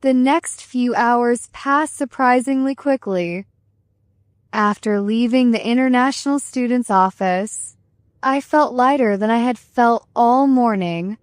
The next few hours passed surprisingly quickly. After leaving the international student's office, I felt lighter than I had felt all morning.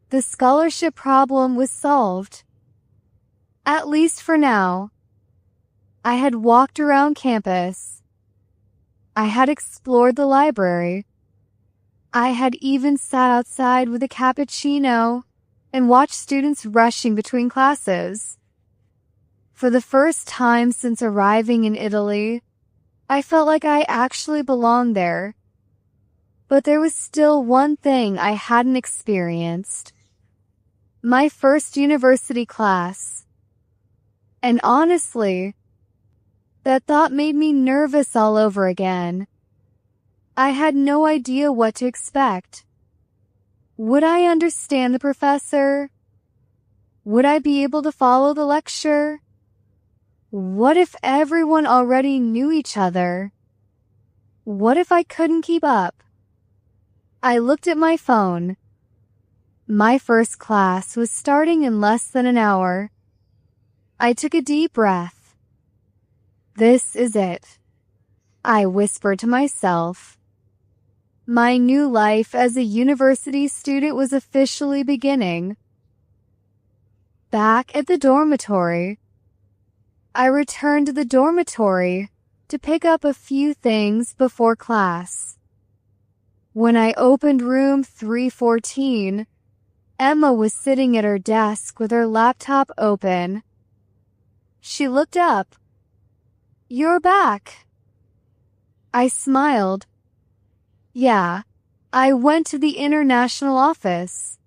The scholarship problem was solved. At least for now. I had walked around campus. I had explored the library. I had even sat outside with a cappuccino and watched students rushing between classes. For the first time since arriving in Italy, I felt like I actually belonged there. But there was still one thing I hadn't experienced. My first university class. And honestly, that thought made me nervous all over again. I had no idea what to expect. Would I understand the professor? Would I be able to follow the lecture? What if everyone already knew each other? What if I couldn't keep up? I looked at my phone. My first class was starting in less than an hour. I took a deep breath. This is it, I whispered to myself. My new life as a university student was officially beginning. Back at the dormitory, I returned to the dormitory to pick up a few things before class. When I opened room 314, Emma was sitting at her desk with her laptop open. She looked up. "You're back." I smiled. "Yeah, I went to the international office."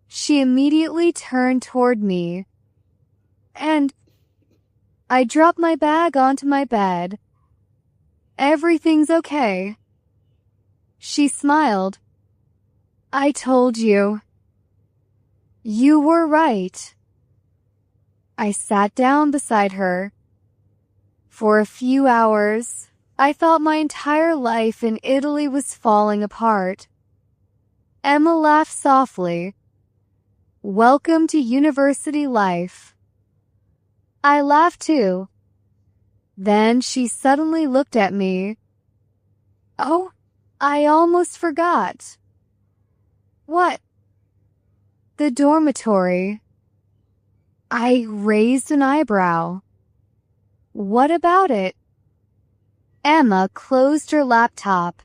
She immediately turned toward me. "And I dropped my bag onto my bed. Everything's okay." She smiled. "I told you." "You were right." I sat down beside her. For a few hours, I thought my entire life in Italy was falling apart. Emma laughed softly. "Welcome to university life." I laughed too. Then she suddenly looked at me. "Oh, I almost forgot." "What?" "The dormitory." I raised an eyebrow. "What about it?" Emma closed her laptop.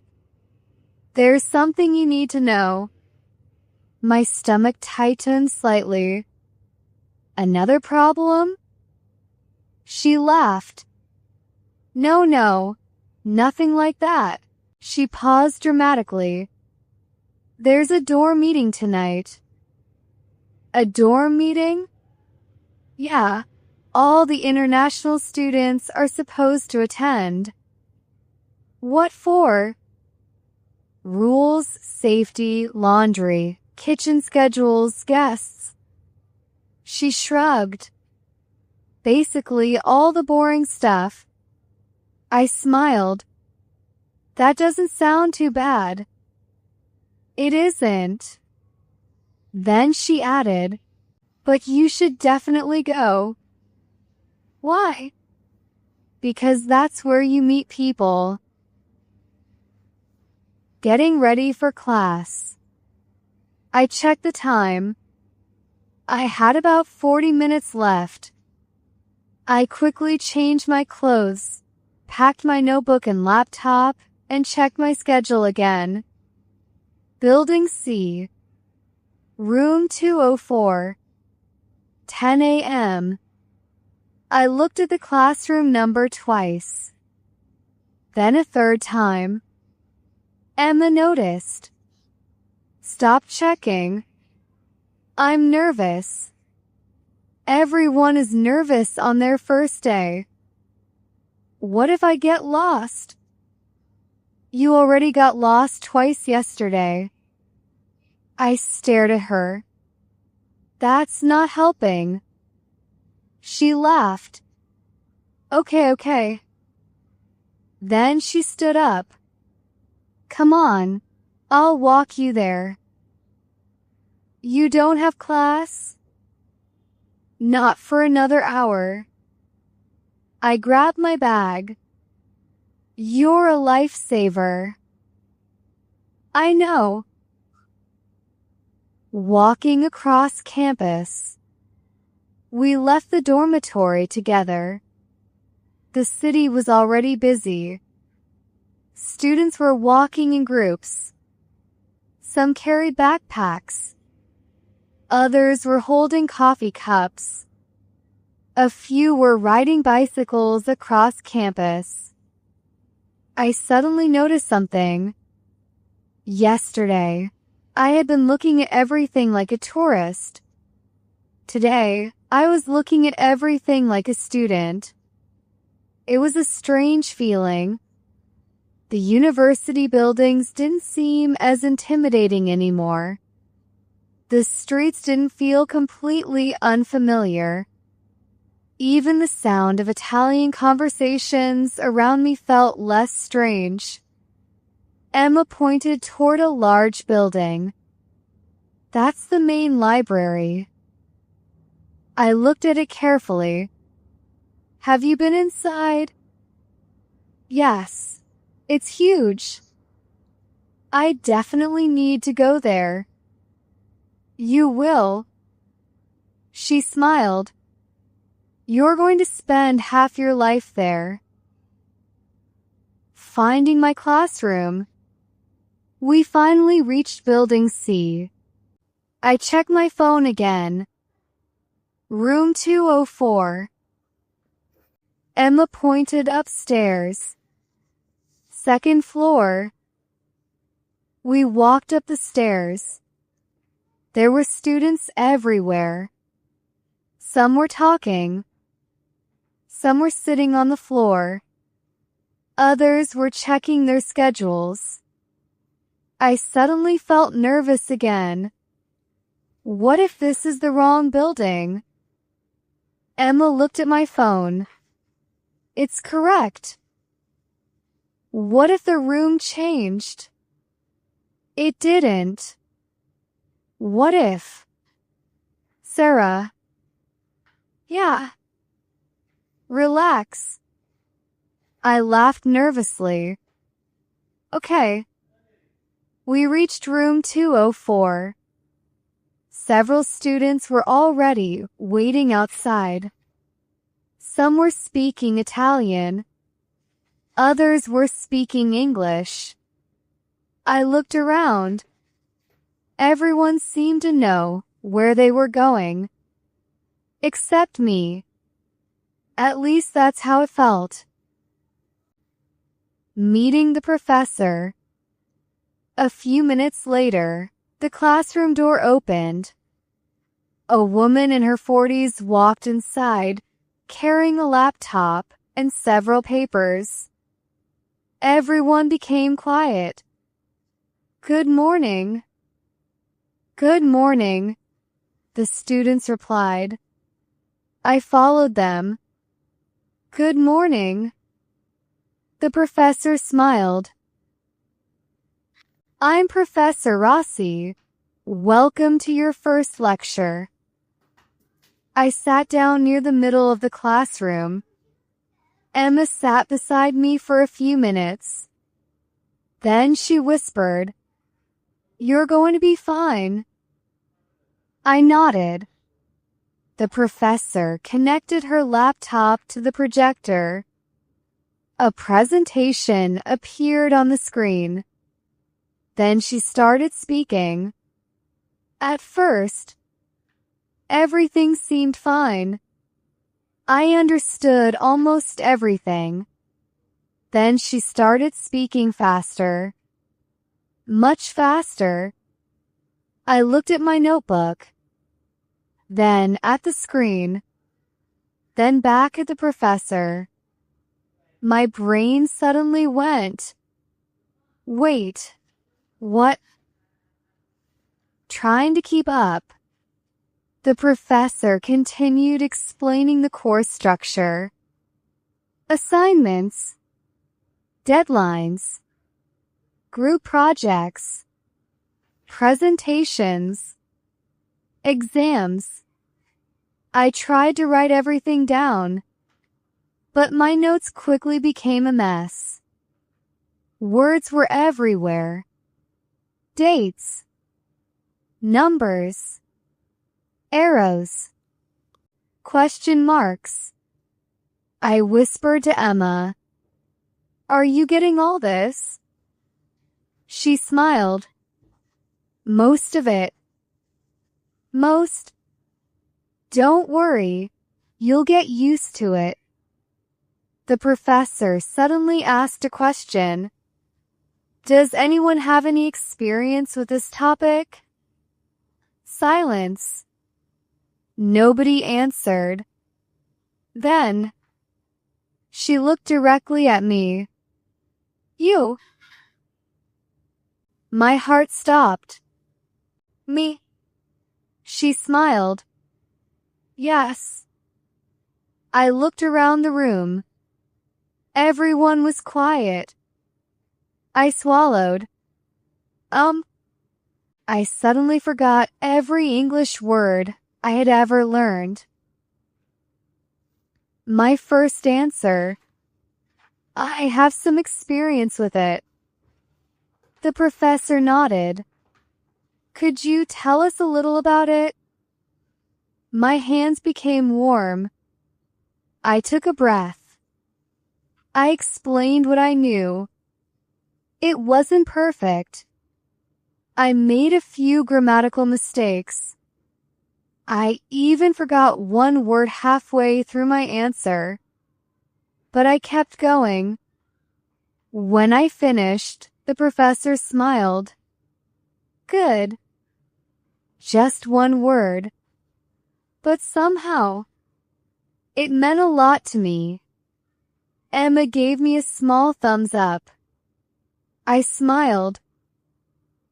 "There's something you need to know." My stomach tightened slightly. "Another problem?" She laughed. No, nothing like that." She paused dramatically. "There's a dorm meeting tonight." "A dorm meeting?" "Yeah, all the international students are supposed to attend." "What for?" "Rules, safety, laundry, kitchen schedules, guests." She shrugged. "Basically all the boring stuff." I smiled. "That doesn't sound too bad." "It isn't." Then she added, "But you should definitely go." "Why?" "Because that's where you meet people." Getting ready for class. I checked the time. I had about 40 minutes left. I quickly changed my clothes, packed my notebook and laptop, and checked my schedule again. Building C. Room 204. 10 a.m. I looked at the classroom number twice. Then a third time. Emma noticed. "Stop checking." "I'm nervous." Everyone is nervous on their first day. "What if I get lost?" "You already got lost twice yesterday." I stared at her. "That's not helping." She laughed. Okay. Then she stood up. "Come on, I'll walk you there." "You don't have class?" Not for another hour. I grabbed my bag. You're a lifesaver. I know. Walking across campus. We left the dormitory together. The city was already busy. Students were walking in groups. Some carried backpacks. Others were holding coffee cups. A few were riding bicycles across campus. I suddenly noticed something. Yesterday, I had been looking at everything like a tourist. Today, I was looking at everything like a student. It was a strange feeling. The university buildings didn't seem as intimidating anymore. The streets didn't feel completely unfamiliar. Even the sound of Italian conversations around me felt less strange. Emma pointed toward a large building. That's the main library. I looked at it carefully. Have you been inside? Yes. It's huge. I definitely need to go there. You will. She smiled. You're going to spend half your life there. Finding my classroom. We finally reached Building C. I checked my phone again. Room 204. Emma pointed upstairs. Second floor. We walked up the stairs. There were students everywhere. Some were talking. Some were sitting on the floor. Others were checking their schedules. I suddenly felt nervous again. What if this is the wrong building? Emma looked at my phone. It's correct. What if the room changed? It didn't. What if? Sara. Yeah. Relax. I laughed nervously. Okay. We reached room 204. Several students were already waiting outside. Some were speaking Italian. Others were speaking English. I looked around. Everyone seemed to know where they were going. Except me. At least that's how it felt. Meeting the professor. A few minutes later, the classroom door opened. A woman in her 40s walked inside, carrying a laptop and several papers. Everyone became quiet. Good morning. Good morning, the students replied. I followed them. Good morning. The professor smiled. I'm Professor Rossi. Welcome to your first lecture. I sat down near the middle of the classroom. Emma sat beside me for a few minutes. Then she whispered, You're going to be fine. I nodded. The professor connected her laptop to the projector. A presentation appeared on the screen. Then she started speaking. At first, everything seemed fine. I understood almost everything. Then she started speaking faster. Much faster. I looked at my notebook. Then at the screen. Then back at the professor. My brain suddenly went. Wait, what? Trying to keep up. The professor continued explaining the course structure. Assignments. Deadlines. Group projects. Presentations. Exams. I tried to write everything down, but my notes quickly became a mess. Words were everywhere. Dates, numbers, arrows, question marks. I whispered to Emma, "Are you getting all this?" She smiled. "Most of it." "Most? Don't worry, you'll get used to it." The professor suddenly asked a question. "Does anyone have any experience with this topic?" Silence. Nobody answered. Then, she looked directly at me. "You?" My heart stopped. "Me?" She smiled. "Yes." I looked around the room. Everyone was quiet. I swallowed. I suddenly forgot every English word I had ever learned. My first answer. "I have some experience with it." The professor nodded. "Could you tell us a little about it?" My hands became warm. I took a breath. I explained what I knew. It wasn't perfect. I made a few grammatical mistakes. I even forgot one word halfway through my answer. But I kept going. When I finished, the professor smiled. "Good." Just one word. But somehow, it meant a lot to me. Emma gave me a small thumbs up. I smiled.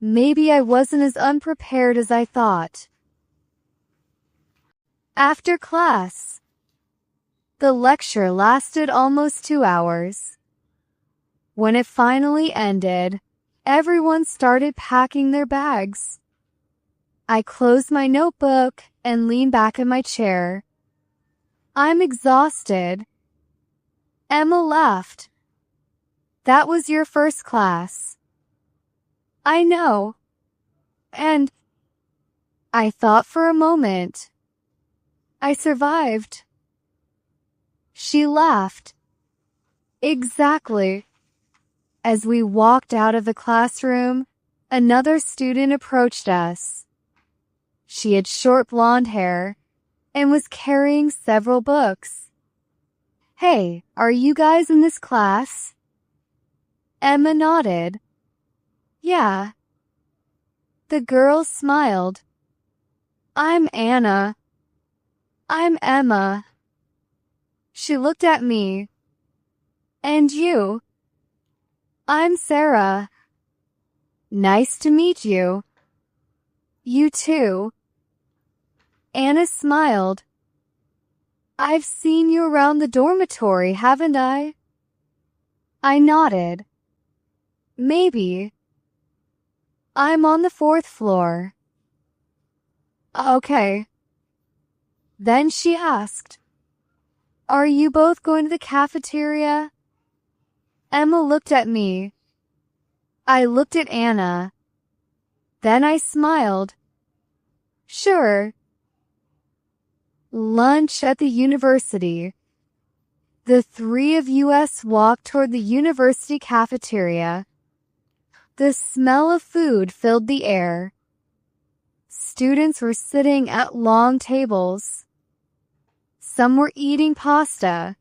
Maybe I wasn't as unprepared as I thought. After class, the lecture lasted almost 2 hours. When it finally ended, everyone started packing their bags. I closed my notebook and leaned back in my chair. I'm exhausted. Emma laughed. "That was your first class." "I know." And I thought for a moment. I survived. She laughed. Exactly. As we walked out of the classroom, another student approached us. She had short blonde hair and was carrying several books. "Hey, are you guys in this class?" Emma nodded. "Yeah." The girl smiled. "I'm Anna." "I'm Emma." She looked at me. "And you?" "I'm Sara." "Nice to meet you." "You too." Anna smiled. "I've seen you around the dormitory, haven't I?" I nodded. "Maybe." "I'm on the 4th floor." "Okay." Then she asked, "Are you both going to the cafeteria?" Emma looked at me. I looked at Anna. Then I smiled. "Sure." Lunch at the university. The three of us walked toward the university cafeteria. The smell of food filled the air. Students were sitting at long tables. Some were eating pasta.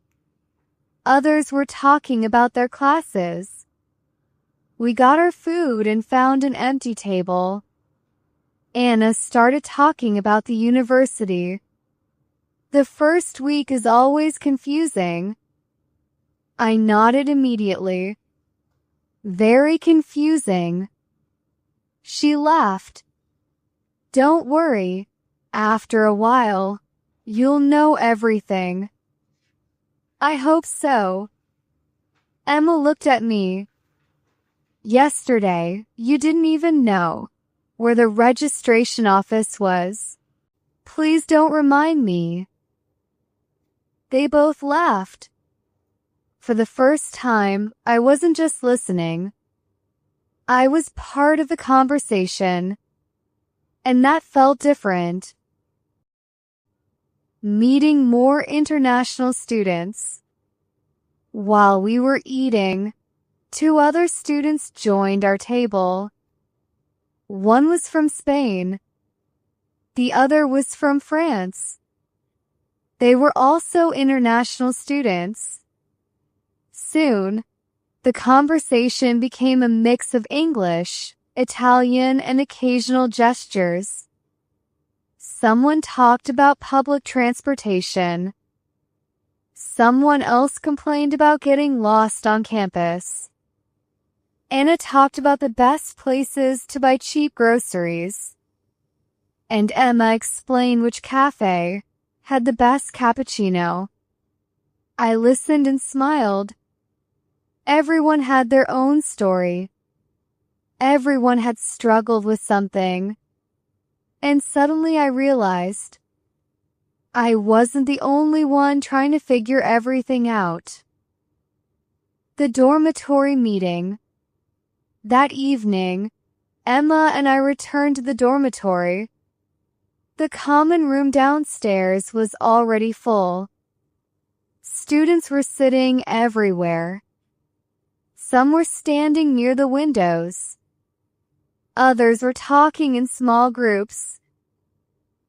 Others were talking about their classes. We got our food and found an empty table. Anna started talking about the university. The first week is always confusing. I nodded immediately. Very confusing. She laughed. "Don't worry. After a while, you'll know everything." I hope so. Emma looked at me. "Yesterday, you didn't even know where the registration office was." "Please don't remind me." They both laughed. For the first time, I wasn't just listening. I was part of the conversation, and that felt different. Meeting more international students. While we were eating, 2 other students joined our table. One was from Spain. The other was from France. They were also international students. Soon, the conversation became a mix of English, Italian, and occasional gestures. Someone talked about public transportation. Someone else complained about getting lost on campus. Anna talked about the best places to buy cheap groceries. And Emma explained which cafe had the best cappuccino. I listened and smiled. Everyone had their own story. Everyone had struggled with something. And suddenly I realized I wasn't the only one trying to figure everything out. The dormitory meeting. That evening, Emma and I returned to the dormitory. The common room downstairs was already full. Students were sitting everywhere. Some were standing near the windows. Others were talking in small groups.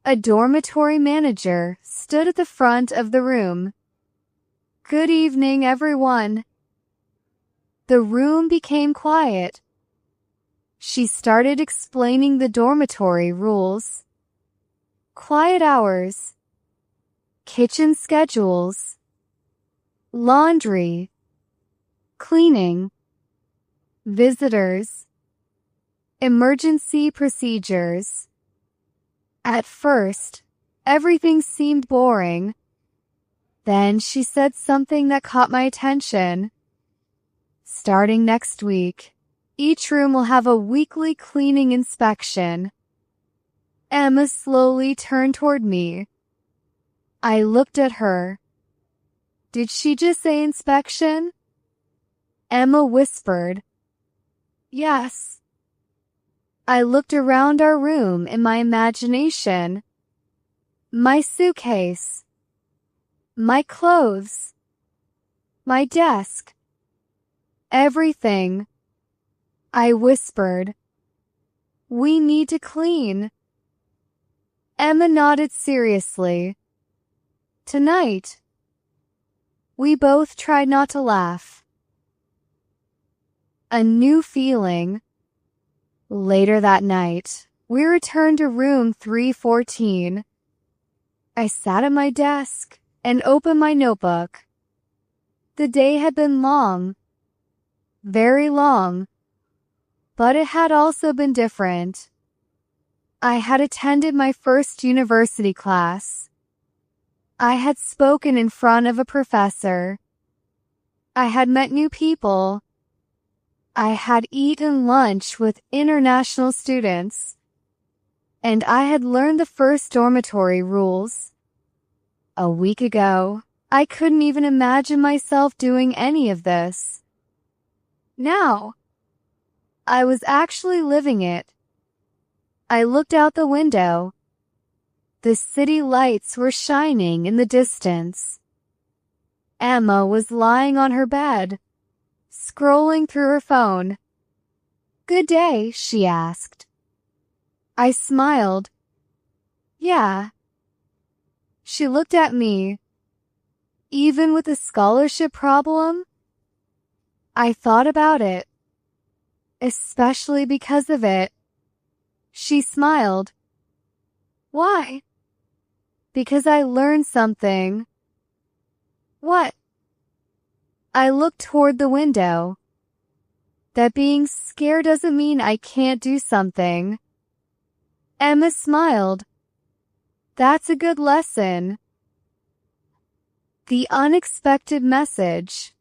A dormitory manager stood at the front of the room. "Good evening, everyone." The room became quiet. She started explaining the dormitory rules. Quiet hours. Kitchen schedules. Laundry. Cleaning. Visitors. Emergency procedures. At first, everything seemed boring. Then she said something that caught my attention. Starting next week, each room will have a weekly cleaning inspection. Emma slowly turned toward me. I looked at her. Did she just say inspection? Emma whispered, "Yes." I looked around our room in my imagination. My suitcase. My clothes. My desk. Everything. I whispered, "We need to clean." Emma nodded seriously. "Tonight." We both tried not to laugh. A new feeling. Later that night, we returned to room 314. I sat at my desk and opened my notebook. The day had been long. Very long. But it had also been different. I had attended my first university class. I had spoken in front of a professor. I had met new people. I had eaten lunch with international students. And I had learned the first dormitory rules. A week ago, I couldn't even imagine myself doing any of this. Now, I was actually living it. I looked out the window. The city lights were shining in the distance. Emma was lying on her bed, scrolling through her phone. "Good day," she asked. I smiled. "Yeah." She looked at me. "Even with a scholarship problem?" I thought about it. Especially because of it. She smiled. "Why?" "Because I learned something." "What?" I looked toward the window. That being scared doesn't mean I can't do something. Emma smiled. "That's a good lesson." The unexpected message.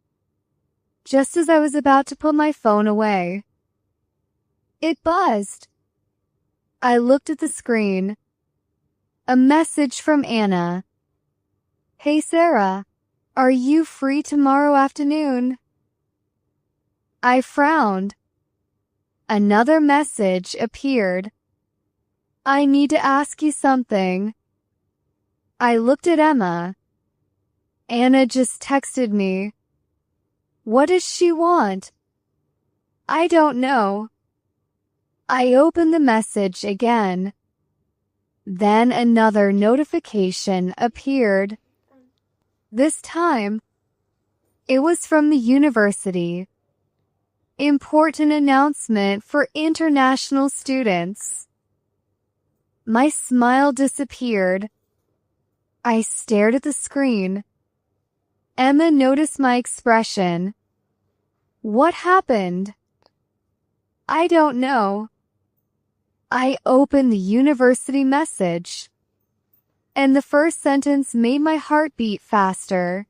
Just as I was about to put my phone away, it buzzed. I looked at the screen. A message from Anna. "Hey Sara, Are you free tomorrow afternoon? I frowned. Another message appeared. I need to ask you something. I looked at Emma. Anna just texted me. What does she want? I don't know. I opened the message again. Then another notification appeared. This time, it was from the university. Important announcement for international students. My smile disappeared. I stared at the screen. Emma noticed my expression. What happened? I don't know. I opened the university message, and the first sentence made my heart beat faster.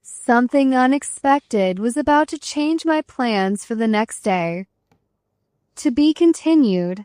Something unexpected was about to change my plans for the next day. To be continued.